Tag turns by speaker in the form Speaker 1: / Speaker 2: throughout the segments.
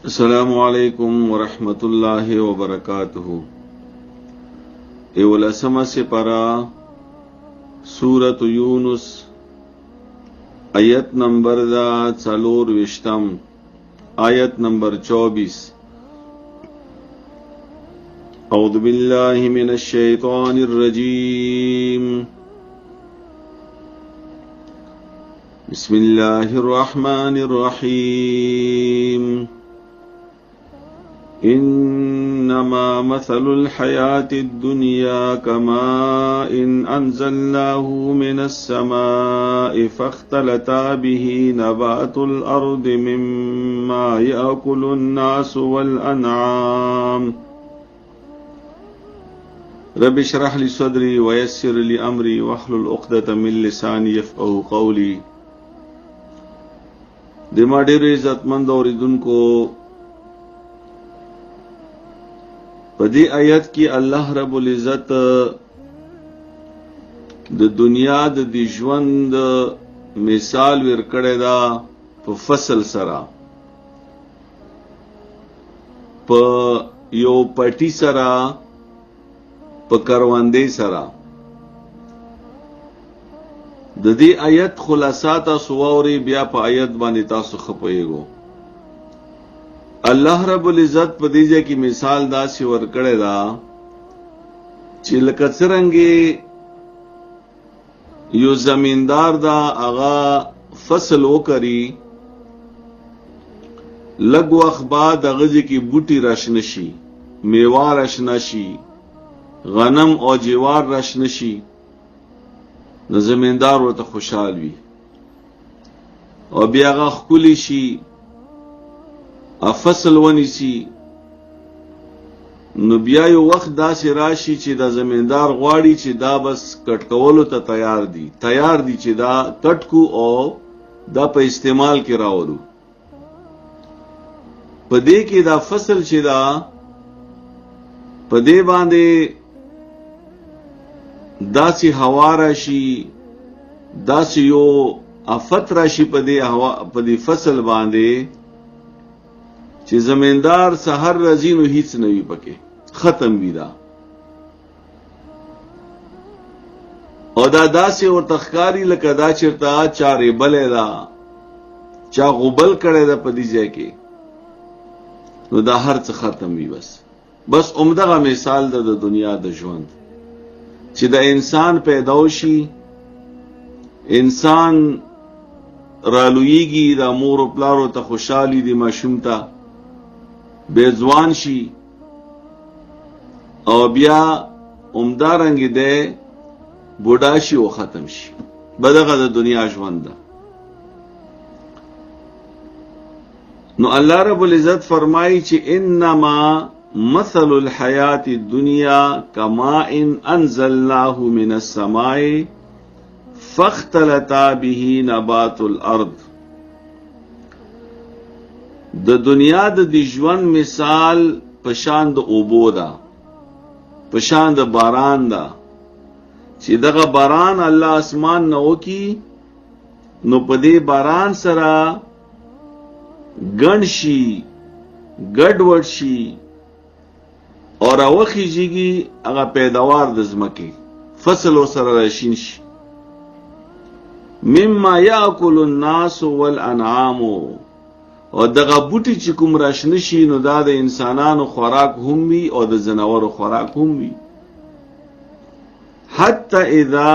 Speaker 1: السلام علیکم ورحمۃ اللہ وبرکاتہ. اولسمہ سپارہ سورۃ یونس آیت نمبر دا څلور وشتم آیت نمبر 24. اعوذ باللہ من الشیطان الرجیم. بسم اللہ الرحمن الرحیم. انما مثل الحياة الدنيا كماء انزلناه من السماء فاختلط به نبات الارض مما يأكل الناس والانعام. رب اشرح لي صدري ويسر لي امري واحلل عقدة من لساني يفقهوا قولي. د ما ډېر عزتمند اوریدونکو، په دې آیت کې الله رب العزت د دنیا د دې ژوند مثال ورکړی دا په فصل سره، په یو پټي سره، په کروندې سره. د دې آیت خلاصه تاسو واورئ، بیا په آیت باندې تاسو ښه پوهیږئ. الله رب العزت په دې ځای کې مثال داسې ورکړی دا چې لکه څرنګه یو زمیندار دا هغه فصل وکړي، لږ وخت بعد هغه ځای کې بوټي راشنه شي، میوه راشنه شي، غنم او جوار راشنه شي، نو زمیندار ورته خوشحال وي او بیا هغه ښکلی شي، فصل ونیسی. نو بیا یو وخت داسې راشي چې دا زمیندار غواړي چې دا بس کټ کولو ته تیار دي چې دا کټ کو او دا په استعمال کې راوړو. په دې کې دا فصل چې دا په دې باندې داسې هوا راشي، داسې یو آفت راشي په دې فصل باندې چې زمیندار سحر رځي نو هیڅ نه وي پکې، ختم وي دا. او دا داسې ورته ښکاري لکه دا چېرته چا ریبلی ده، چا غوبل کړی ده په دې ځای کې، نو دا هر څه ختم وي. بس عمدغه مثال ده د دنیا د ژوند، چې د انسان پیدا شي، انسان رالویږي، د مور و پلارو ته خوشحالي دي، ماشوم ته بیزوان شي، او بیا عمدارنګ دی بوډا شي او ختم شي. بدغه د دنیا ژوند ده. نو الله رب العزت فرمایي چې انما مثل الحیات الدنیا کماء انزلناه من السماء فاختلط به نبات الارض. د دنیا د دې ژوند مثال پشان د اوبو ده، پشان د باران ده، چې دغه باران الله اسمان نه وکي، نو په دې باران سره ګڼ شي، ګډوډ شي، او راوخیږي هغه پیداوار د ځمکې، فصل ورسره راشین شي. مما یاکل الناس والانعام. او دغه بوټي چې کوم راشنه شي، نو دا د انسانانو خوراک هم وي او د ځناورو خوراک هم وي. حتی اذا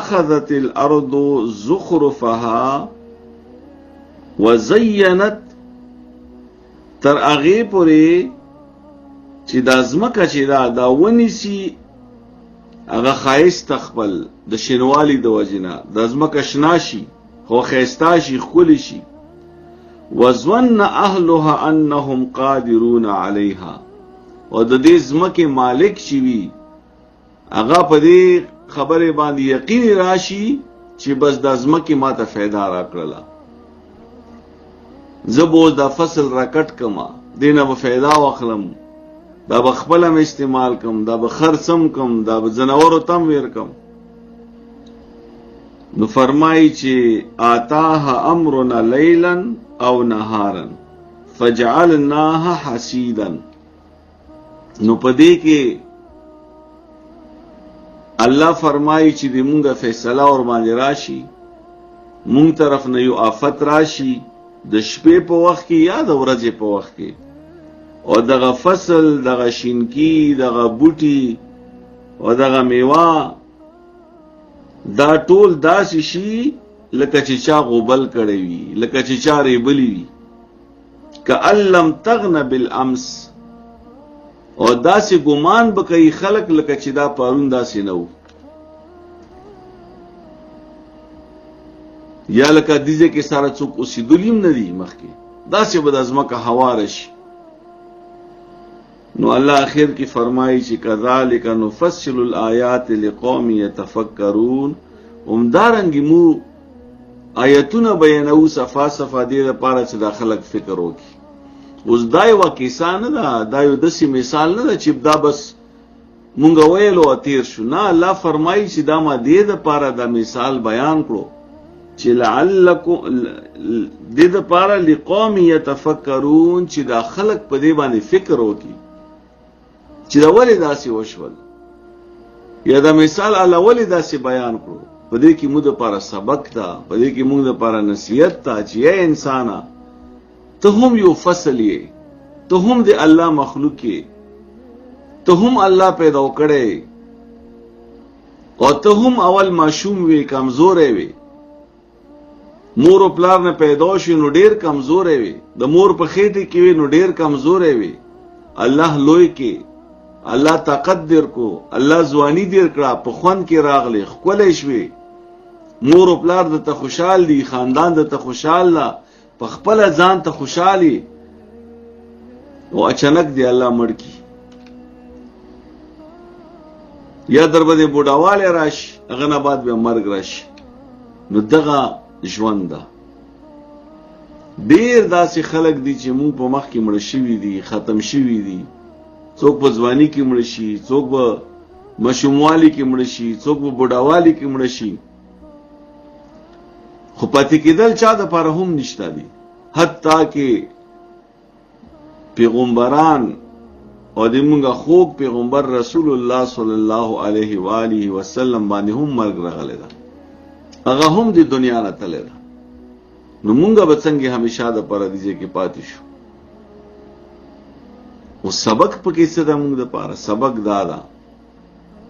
Speaker 1: اخذت الارض زخرفها وزینت، تر هغې پورې چې دا ځمکه چې دا ونیسي هغه ښایست خپل د شینوالي د وجې نه، دا ځمکه شنه شي، خو ښایسته شي، ښکلې شي. وظن اهلها انهم قادرون عليها. او د دې ځمکې مالک شي وي، هغه په دې خبرې باندې یقین راشي چې بس د ځمکې ماته فایده راکړله، زه به دا فصل راکټ کما، دینه به فایده واخلم، دا به خپله م استعمال کم، دا به خرڅم کم، دا به ځناورو تم ویر کم. نو فرمایي چې آتاها امرنا لیلا او نهارا فجعلناها حسیدا. نو پدې کې الله فرمایي چې دې مونږه فیصله ور باندې راشي، مونږ طرف نه یو آفت راشي د شپې په وخت کې یا د ورځې په وخت کې، او دغه فصل، دغه شینکی، دغه بوټي او دغه میوه دا ټول داسې شي لکه چې چا غوبل کړی وي، لکه چې چا ریبلی وي، کأن لم تغن بالامس. او داسې ګمان به کوي خلک لکه چې دا پرون داسې نه وو، یا لکه دیزه کې ساره څوک اوسېدلي نه دي مخکې، داسې به د ځمکه هواره شي. نو الله اخر کې فرمایي چې کذالک نفصل الآیات لقوم یتفکرون. همدارنګې مو آیتونه بیانو صفا صفا دې لپاره چې دا خلک فکر وکړي. اوس دا یوه کیسه نه ده، دا یو داسې مثال نه ده چې دا بس مونږ ویلو او تیر شو. نه، الله فرمایي چې دا ما دې دپاره دا مثال بیان کړو چې لعلکم دې دپاره لقوم یتفکرون چې دا خلک په دې باندې فکر وکړي چې دا ولې داسې وشول، یا دا مثال الله ولې داسې بیان کړو. په دې کې موږ دپاره سبق ده، په دې کې موږ دپاره نصیحت ده چې ای انسانه، ته هم یو فصل یې، ته هم د الله مخلوق یې، ته هم الله پیدا کړی، او ته هم اول ماشوم وې، کمزوری وې، مور او پلار نه پیدا شوې نو ډېر کمزوری وې، د مور په خېټې کې وې نو ډېر کمزوری وې. الله لوی کې، الله طاقت در کو، الله ځواني در کړه، په خوند کې راغلی، ښکلی شوې، مور او پلار درته خوشحال دي، خاندان درته خوشحال ده، په خپله ځان ته خوشحالي، او اچانک دی الله مړ کي، یا در باندې بوډاوالی راشي، هغه نه بعد بیا مرګ راشي. نو دغه ژوند ده. ډېر داسې خلک دي چې مونږ په مخ کې مړه شوي دي، ختم شوي دي. څوک په ځواني کې مړه شي، څوک په ماشوموالي کې مړه شي، څوک په بوډاوالي کې مړه شي، خو پاتې کېدل چا دپاره هم نشته دي. حتی کې پیغمبران او د مونږه خوږ پیغمبر رسول الله صلی الله علیه و آله وسلم باندې هم مرګ راغلی ده، هغه هم د دنیا نه تللی ده. نو مونږه به څنګه همیشه دپاره دې ځای کې پاتې شو. او سبق پکې څه ده مونږ دپاره؟ سبق دا ده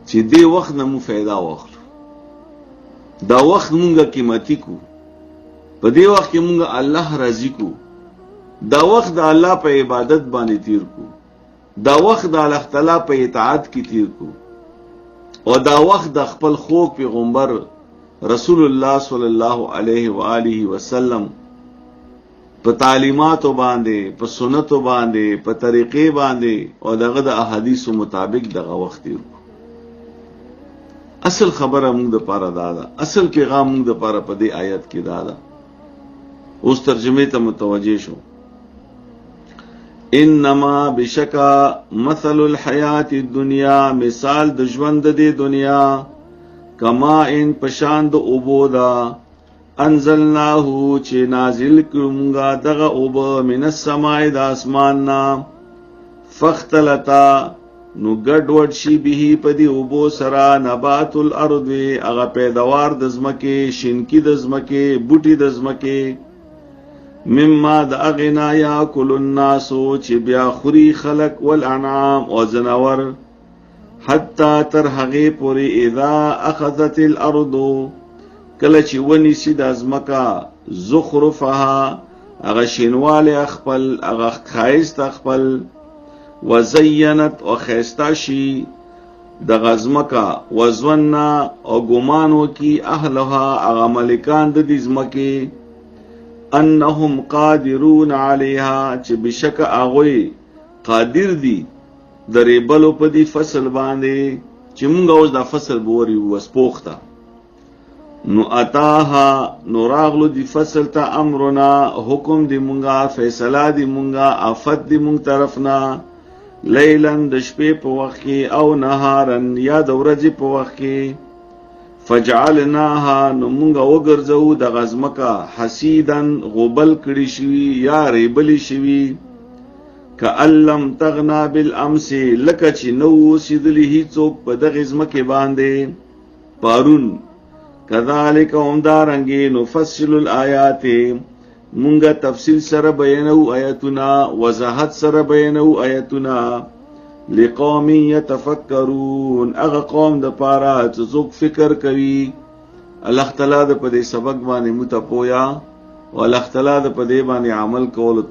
Speaker 1: چې دې وخت نه مو فایده واخلو، دا وخت مونږه قیمتي کو، په دې وخت کې مونږ الله راضي کو، دا وخت د الله په عبادت باندې تیر کو، دا وخت د الله تعالی په اطاعت کې تیر کو، او دا وخت د خپل خوږ پیغمبر رسول الله صلی الله علیه و آله وسلم په تعلیماتو باندې، په سنتو باندې، په طریقې باندې او دغه د احادیثو مطابق دغه وخت تیر کو. اصل خبره موږ دپاره دا ده، اصل پیغام موږ دپاره په دې آیت کې دا ده. اوس ترجمه ته متوجه شو. انما بشکا مثل الحیات الدنیا، مثال د ژوند د دنیا، کما ان پشاند اوبو دا، انزلناه چې نازل کړمږه دغه اوبه من السماء د اسمان نا، فاختلطا نو ګډوډ شي به په دې اوبو سره نبات الارض، هغه پیداوار د ځمکې، شینکی د ځمکې، بوټي د ځمکې، مما د اغنا یاکل الناس چې بیا خوري خلق، والانعام او زناور، حتی تر هغې پورې اذا اخذت الارض کله چې ونیسي د ځمکه زخرفها هغه شینوالی خپل، هغه ښایست خپل، وزینت او ښایسته شي دغه ځمکه، وظن او ګمان وکړي اهلها هغه مالکان د دې ځمکې، انهم قادرون علیها چې بشک هغوی قادر دي د ریبلو په دې فصل باندې چې مونږ اوس دا فصل به ورېو اوس پوخته. نو اتاها نو راغلو دی فصل ته امرنا، حکم دی مونږه، فیصله دی مونږه، آفت دی مونږ طرفنا، لیلن د شپې په وخت کې، او نهارن یا د ورځې په وخت کې، فجعلناها نمونگا وگرزو دا غزمکا حسیدن غبل کڑی شوی یا ریبلی شوی کألم تغنا بالامس لکا چی نو سیدلی ہی چوک پا دا غزمک باندے پارون کذالک امدارنگی نفصل الآیات مونگا تفصیل سر بیانو آیتنا وضاحت سر بیانو آیتنا لقوم یتفکرون اغا قوم دا پارا چوک فکر کوي اللہ تعالی دا پدے سبق بانے متپویا و اللہ تعالی دا پدے بانے عمل کول